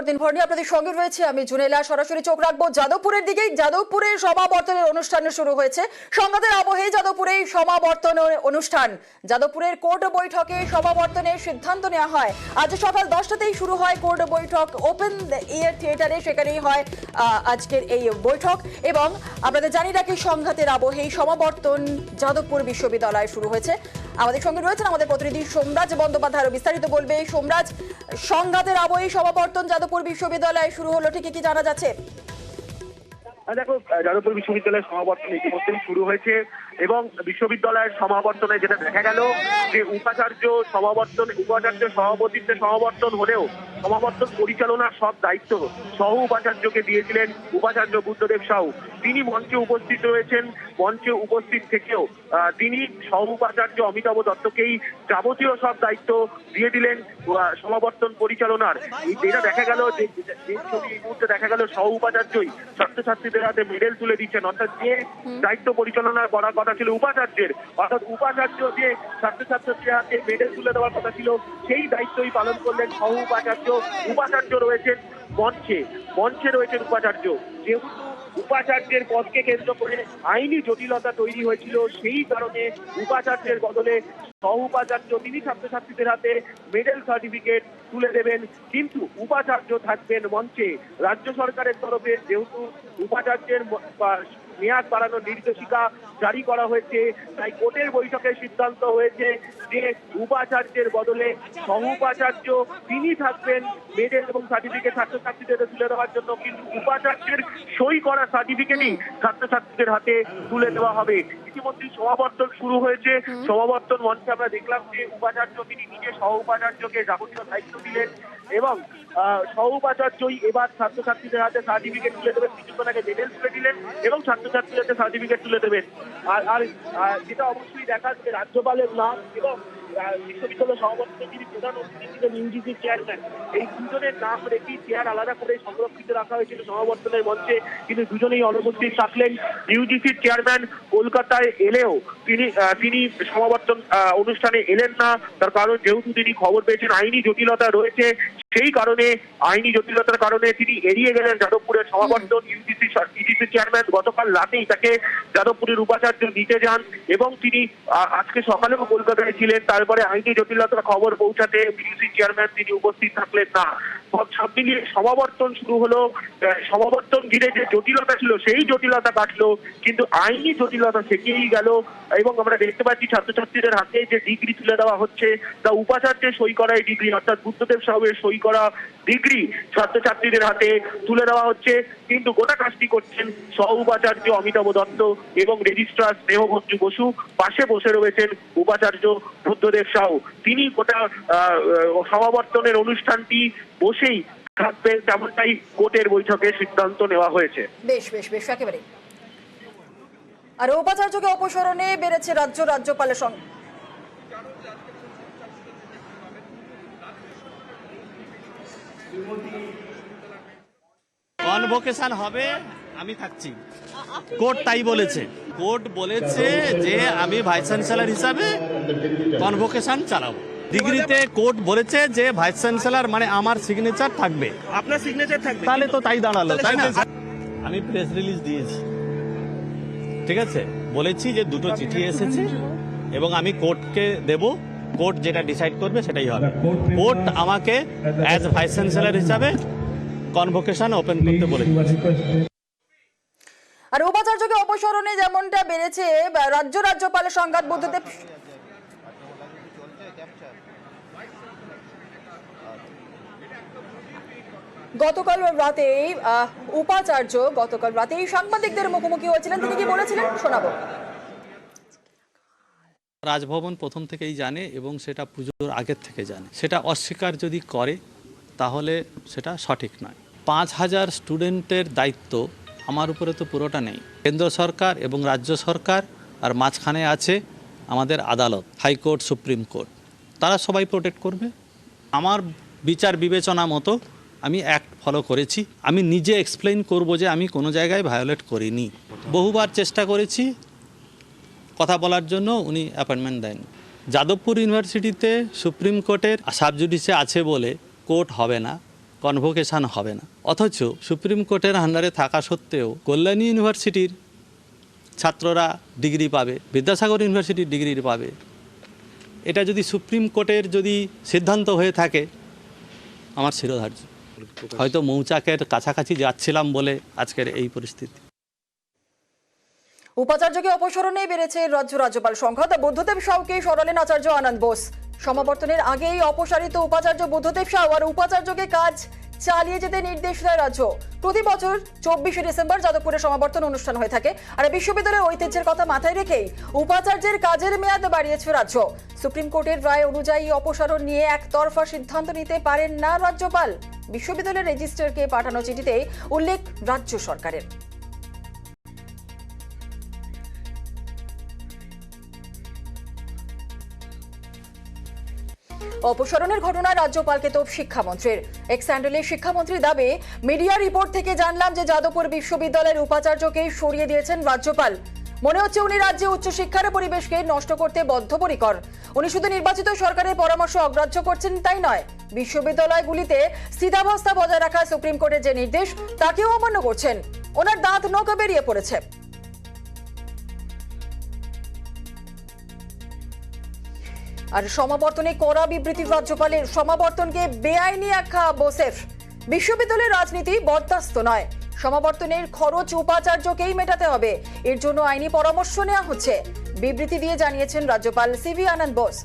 খবর দিনভর নিয়ে আপনাদের সঙ্গে রয়েছে আমি জুনেলা। সরাসরি চোখ রাখবো যাদবপুরের দিকেই। যাদবপুরে সমাবর্তনের অনুষ্ঠান শুরু হয়েছে। সংঘাতের আবহে যাদবপুরে সমাবর্তন অনুষ্ঠান। যাদবপুরের কোর্ট বৈঠকে সমাবর্তনের সিদ্ধান্ত নেওয়া হয়। আজ সকাল 10টাতেই শুরু হয় কোর্ট বৈঠক ওপেন এয়ার থিয়েটারে। সেখানেই হয় আজকের এই বৈঠক। এবং আপনাদের জানিয়ে রাখি, সংঘাতের আবহে সমাবর্তন যাদবপুর বিশ্ববিদ্যালয়ে শুরু হয়েছে। আমাদের সঙ্গে রয়েছেন আমাদের প্রতিনিধি সোমরাজ বন্দ্যোপাধ্যায়, আরো বিস্তারিত বলবে। সোমরাজ, সংঘাতের আবহে সমাবর্তন যাদবপুর বিশ্ববিদ্যালয়ে শুরু হলো, ঠিক কি জানা যাচ্ছে? দেখো, যাদবপুর বিশ্ববিদ্যালয়ের সমাবর্তন ইতিমধ্যেই শুরু হয়েছে এবং বিশ্ববিদ্যালয়ের সমাবর্তনে যেটা দেখা গেল যে উপাচার্য সভাপতিত্বে সমাবর্তন হলেও সমাবর্তন পরিচালনার সব দায়িত্ব সহ উপাচার্যকে দিয়েছিলেন উপাচার্য বুদ্ধদেব সাহু। তিনি মঞ্চে উপস্থিত রয়েছেন। মঞ্চে উপস্থিত থেকেও তিনি সহ উপাচার্য অমিতাভ দত্তকেই যাবতীয় সব দায়িত্ব দিয়ে দিলেন সমাবর্তন পরিচালনার। যেটা দেখা গেল যে ছবি এই মুহূর্তে দেখা গেল, সহ উপাচার্যই ছাত্রছাত্রীদের হাতে মেডেল তুলে দিচ্ছেন। অর্থাৎ যে দায়িত্ব পরিচালনা করার কথা ছিল উপাচার্যের, অর্থাৎ উপাচার্য যে ছাত্রছাত্রীদের হাতে মেডেল তুলে দেওয়ার কথা ছিল, সেই দায়িত্বই পালন করলেন সহ উপাচার্য। উপাচার্য রয়েছেন মঞ্চে রয়েছেন উপাচার্য। যেহেতু উপাচার্যের পদকে কেন্দ্র করে আইনি জটিলতা তৈরি হয়েছিল, সেই কারণে উপাচার্যের বদলে সহ উপাচার্য তিনি ছাত্রছাত্রীদের হাতে মেডেল সার্টিফিকেট তুলে দেবেন। কিন্তু উপাচার্য থাকবেন মঞ্চে। রাজ্য সরকারের তরফে যেহেতু উপাচার্যের মেয়াদ বাড়ানোর নির্দেশিকা জারি করা হয়েছে, তাই কোর্টের বৈঠকে সিদ্ধান্ত হয়েছে যে উপাচার্যের বদলে সহ উপাচার্য তিনি থাকবেন মেডেল এবং সার্টিফিকেট ছাত্রছাত্রীদের তুলে দেওয়ার জন্য। কিন্তু উপাচার্যের সই করা সার্টিফিকেটই ছাত্রছাত্রীদের হাতে তুলে দেওয়া হবে। ইতিমধ্যেই সমাবর্তন শুরু হয়েছে। সমাবর্তন মঞ্চে আমরা দেখলাম যে উপাচার্য তিনি নিজে সহ উপাচার্যকে যাবতীয় দায়িত্ব দিলেন এবং সহ উপাচার্যই এবার ছাত্রছাত্রীদের হাতে সার্টিফিকেট তুলে দেবেন। কিছুক্ষণ আগে মেডেল তুলে দিলেন এবং ছাত্রছাত্রীদের হাতে সার্টিফিকেট তুলে দেবেন। আর যেটা অবশ্যই দেখা যে রাজ্যপালের নাম এবং বিশ্ববিদ্যালয় সভাপতি যিনি প্রধান অতিথি ছিলেন ইউজিসির চেয়ারম্যান, এই দুজনের নাম রেখেই চেয়ার আলাদা করে সংরক্ষিত রাখা হয়েছিল সমাবর্তনের মঞ্চে। কিন্তু দুজনেই অনুপস্থিত থাকলেন। ইউজিসির চেয়ারম্যান কলকাতায় এলেও তিনি সমাবর্তন অনুষ্ঠানে এলেন না। তার কারণ যেহেতু তিনি খবর পেয়েছেন আইনি জটিলতা রয়েছে, সেই কারণে আইনি জটিলতার কারণে তিনি এড়িয়ে গেলেন যাদবপুরের সমাবর্তন। ইউজিসি চেয়ারম্যান গতকাল রাতেই তাকে যাদবপুরের উপাচার্য নিতে যান এবং তিনি আজকে সকালেও কলকাতায় ছিলেন। তারপরে আইনি জটিলতার খবর পৌঁছাতে ইউজিসি চেয়ারম্যান তিনি উপস্থিত থাকলেন না। সব মিলিয়ে সমাবর্তন শুরু হলো। সমাবর্তন ঘিরে যে জটিলতা ছিল সেই জটিলতা কাটলো, কিন্তু আইনি জটিলতা থেকেই গেল। এবং আমরা দেখতে পাচ্ছি ছাত্রছাত্রীদের হাতে যে ডিগ্রি তুলে দেওয়া হচ্ছে তা উপাচার্যের সই করা এই ডিগ্রি, অর্থাৎ বুদ্ধদেব সাহুয়ের সই করা ডিগ্রি ছাত্রছাত্রীদের হাতে তুলে দেওয়া হচ্ছে। কিন্তু গোটা কাজটি করছেন সহ উপাচার্য অমিতাভ দত্ত এবং রেজিস্ট্রার স্নেহভঞ্জু বসু। পাশে বসে রয়েছেন উপাচার্য বুদ্ধদেব সাহু। তিনি গোটা সমাবর্তনের অনুষ্ঠানটি বসেই থাকবেন, তেমনটাই কোর্টের বৈঠকে সিদ্ধান্ত নেওয়া হয়েছে। বেশ বেশ বেশ একেবারে। আর উপাচার্যকে অপসারণে বেড়েছে রাজ্যপালের সঙ্গে। কনভোকেশন হবে, আমি থাকছি। কোর্ট তাই বলেছে। কোর্ট বলেছে যে আমি ভাইস চ্যান্সেলর হিসাবে কনভোকেশন চালাবো। ডিগ্রিতে কোর্ট বলেছে যে ভাইস চ্যান্সেলর মানে আমার সিগনেচার থাকবে। আপনার সিগনেচার থাকবে, তাহলে তো তাই দাঁড়ালো, তাই না? আমি প্রেস রিলিজ দিয়েছি, ঠিক আছে, বলেছি যে দুটো চিঠি এসেছে এবং আমি কোর্টকে দেব। কোর্ট যেটা ডিসাইড করবে সেটাই হবে। কোর্ট আমাকে অ্যাজ ভাইস চ্যান্সেলর হিসাবে কনভোকেশন ওপেন করতে বলেছে। আর উপাচার্যকে অপসারণে যেমনটা বেড়েছে রাজ্যপালের সংঘাত। বুদ্ধদেব গতকাল রাতেই সাংবাদিকদের মুখোমুখি হয়েছিলেন। তিনি কি বলেছিলেন শোনাবো। রাজভবন প্রথম থেকেই জানে এবং সেটা পুজোর আগের থেকে জানে। সেটা অস্বীকার যদি করে তাহলে সেটা সঠিক নয়। 5,000 স্টুডেন্টের দায়িত্ব আমার উপরে তো পুরোটা নেই। কেন্দ্র সরকার এবং রাজ্য সরকার, আর মাঝখানে আছে আমাদের আদালত, হাইকোর্ট, সুপ্রিম কোর্ট। তারা সবাই প্রোটেক্ট করবে। আমার বিচার বিবেচনা মতো আমি অ্যাক্ট ফলো করেছি। আমি নিজে এক্সপ্লেইন করব যে আমি কোনো জায়গায় ভায়োলেট করিনি। বহুবার চেষ্টা করেছি কথা বলার জন্য, উনি অ্যাপয়েন্টমেন্ট দেন। যাদবপুর ইউনিভার্সিটিতে সুপ্রিম কোর্টের সাব জুডিসে আছে বলে কোর্ট হবে না, কনভোকেশন হবে না। অথচ সুপ্রিম কোর্টের আন্ডারে থাকা সত্ত্বেও কল্যাণী ইউনিভার্সিটির ছাত্ররা ডিগ্রি পাবে, বিদ্যাসাগর ইউনিভার্সিটির ডিগ্রি পাবে। এটা যদি সুপ্রিম কোর্টের যদি সিদ্ধান্ত হয়ে থাকে, আমার শিরোধার্য। হয়তো মৌচাকের কাছাকাছি যাচ্ছিলাম বলে আজকের এই পরিস্থিতি। উপাচার্যকে অপসারণে বেড়েছে রাজ্যপাল সংখ্যা। বুদ্ধদেব সাউকে সরালেন আচার্য আনন্দ বোস। সমাবর্তনের আগেই অপসারিত উপাচার্য বুদ্ধদেব সাউ আর উপাচার্যকে কাজ চালিয়ে যেতে নির্দেশ দেয় রাজ্য। প্রতি বছর 24শে ডিসেম্বর যাদবপুরে সমাবর্তন অনুষ্ঠান হয়ে থাকে। আর বিশ্ববিদ্যালয়ের ঐতিহ্যের কথা মাথায় রেখেই উপাচার্যের কাজের মেয়াদ বাড়িয়েছে রাজ্য। সুপ্রিম কোর্টের রায় অনুযায়ী অপসারণ নিয়ে একতরফা সিদ্ধান্ত নিতে পারেন না রাজ্যপাল। বিশ্ববিদ্যালয়ের রেজিস্ট্রারকে পাঠানো চিঠিতে উল্লেখ রাজ্য সরকারের। অপসারণের ঘটনায় রাজ্যপালকে তোপ শিক্ষামন্ত্রীর। এক্স হ্যান্ডেলে শিক্ষামন্ত্রীর দাবি, মিডিয়া রিপোর্ট থেকে জানলাম যে যাদবপুর বিশ্ববিদ্যালয়ের উপাচার্যকে সরিয়ে দিয়েছেন রাজ্যপাল। মনে হচ্ছে উনি রাজ্যে উচ্চশিক্ষার পরিবেশকে নষ্ট করতে বদ্ধপরিকর। উনি শুধু নির্বাচিত সরকারের পরামর্শ অগ্রাহ্য করছেন তাই নয়, বিশ্ববিদ্যালয়গুলিতে স্থিতাবস্থা বজায় রাখা সুপ্রিম কোর্টের যে নির্দেশ তাকেও অমান্য করছেন। ওনার দাঁত নৌকা বেরিয়ে পড়েছে। আর সমাবর্তনে কড়া বিবৃতি রাজ্যপালের। সমাবর্তনকে বেআইনি আখ্যা বোসের। বিশ্ববিদ্যালয়ের রাজনীতি বরদাস্ত নয়। সমাবর্তনের খরচ উপাচার্যকেই মেটাতে হবে, এর জন্য আইনি পরামর্শ নেওয়া হচ্ছে, বিবৃতি দিয়ে জানিয়েছেন রাজ্যপাল সিভি আনন্দ বোস।